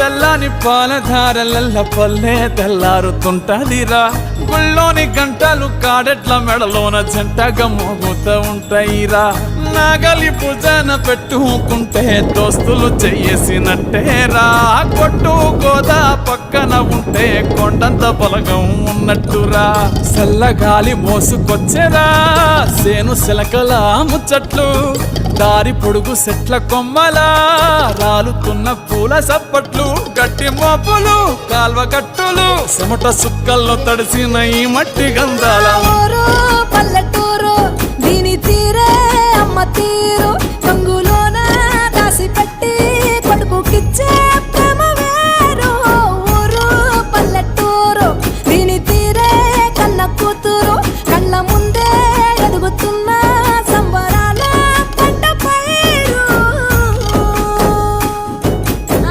తెల్లని పాలధారలల్ల పల్లె తెల్లారుతుంటదిరా గుళ్ళోని గంటలు కాడెట్ల మెడలోన జంటగా మోగుతూ ఉంటాయిరా నాగలి పూజన పెట్టుకుంటే దోస్తులు చెయ్యేసినట్టేరా కొట్టు గోదా పక్కన ఉంటే కొండంత బలగం ఉన్నట్టురా చల్లగాలి మోసుకొచ్చేరా సేను శిలకల ముచ్చట్లు దారి పొడుగు చెట్ల కొమ్మలా రాలుతున్న పూల సప్పట్లు గట్టి మోపులు కాల్వ గట్టులు చెమట సుక్కల్లో తడిసిన ఈ మట్టి గంధాల